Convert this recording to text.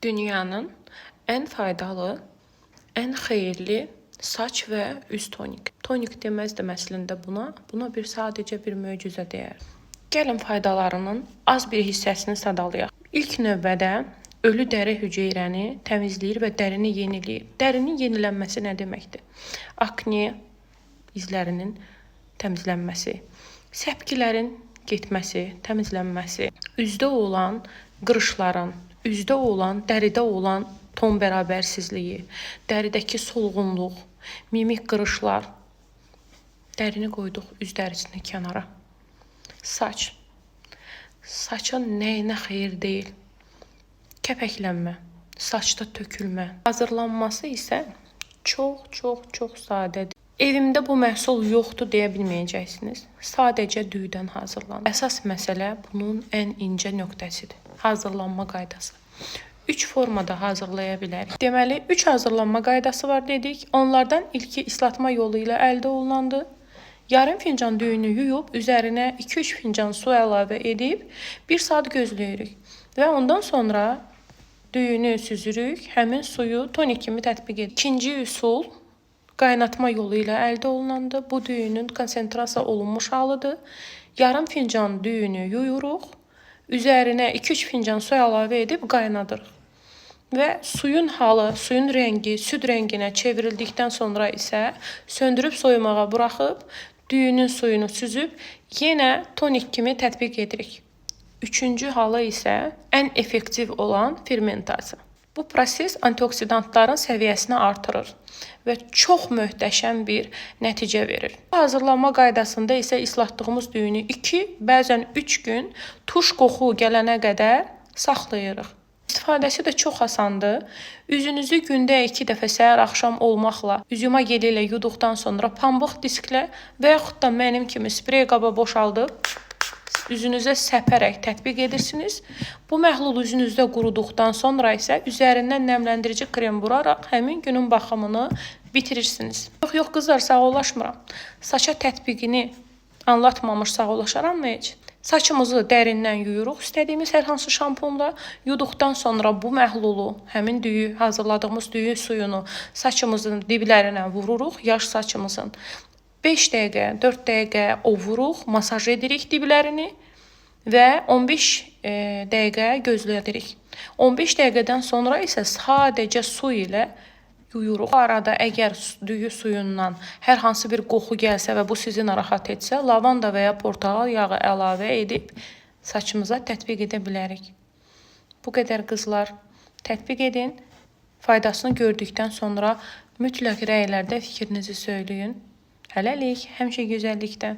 Dünyanın ən faydalı, ən xeyirli saç və üz tonik. Tonik deməzdim əslində buna. Buna sadəcə bir möcüzə deyər. Gəlin faydalarının az bir hissəsini sadalayaq. İlk növbədə ölü dəri hüceyrəni təmizləyir və dərini yeniləyir. Dərinin yenilənməsi nə deməkdir? Akne izlərinin təmizlənməsi, səpkilərin getməsi, təmizlənməsi, üzdə olan qırışların, üzdə olan, dəridə olan ton bərabərsizliyi, dəridəki solğunluq, mimik qırışlar. Dərini qoyduq üz dərisini kənara. Saç. Saça nəyinə xeyir deyil? Kəpəklənmə, saçda tökülmə. Hazırlanması isə çox sadədir. Evimdə bu məhsul yoxdur deyə bilməyəcəksiniz. Sadəcə düyüdən hazırlanır. Əsas məsələ bunun ən incə nöqtəsidir. Hazırlanma qaydası. 3 formada hazırlaya bilərik. Deməli, 3 hazırlanma qaydası var dedik. Onlardan ilki islatma yolu ilə əldə olunandır. Yarım fincan düyünü yuyub, üzərinə 2-3 fincan su əlavə edib 1 saat gözləyirik. Və ondan sonra düyünü süzürük, həmin suyu tonik kimi tətbiq edirik. İkinci üsul qaynatma yolu ilə əldə olunandır. Bu düyünün konsentrasiya olunmuş halıdır. Yarım fincan düyünü yuyuruq, üzərinə 2-3 fincan su əlavə edib qaynadırıq. Və suyun halı, suyun rəngi süd rənginə çevrildikdən sonra isə söndürüb soyumağa buraxıb, düyünün suyunu süzüb, yenə tonik kimi tətbiq edirik. Üçüncü halı isə ən effektiv olan fermentasiya. Bu proses antioksidantların səviyyəsini artırır və çox möhtəşəm bir nəticə verir. Hazırlanma qaydasında isə islatdığımız düyünü 2, bəzən 3 gün tuş qoxu gələnə qədər saxlayırıq. İstifadəsi də çox asandır. Üzünüzü gündə 2 dəfə səhər-axşam olmaqla, üz yuma geli ilə yuduqdan sonra pambıq disklə və yaxud da mənim kimi sprey qaba boşaldıb üzünüzə səpərək tətbiq edirsiniz. Bu məhlul üzünüzdə quruduqdan sonra isə üzərindən nəmləndirici krem vuraraq həmin günün baxımını bitirirsiniz. Yox qızlar, sağollaşmıram. Saça tətbiqini anlatmamış sağollaşaramı heç? Saçımızı dərindən yuyuruq, istədiyimiz hər hansı şampunla. Yuduqdan sonra bu məhlulu, həmin düyü, hazırladığımız düyü suyunu saçımızın diblərinə vururuq, yaş saçımızın. 5 dəqiqə, 4 dəqiqə ovuruq, masaj edirik diblərini və 15 dəqiqə gözlədirik. 15 dəqiqədən sonra isə sadəcə su ilə yuyuruq. Bu arada əgər düyü suyundan hər hansı bir qoxu gəlsə və bu sizi narahat etsə, lavanda və ya portağal yağı əlavə edib saçımıza tətbiq edə bilərik. Bu qədər qızlar, tətbiq edin. Faydasını gördükdən sonra mütləq rəylərdə fikrinizi söyləyin. Hələlik, həmişə gözəllikdə.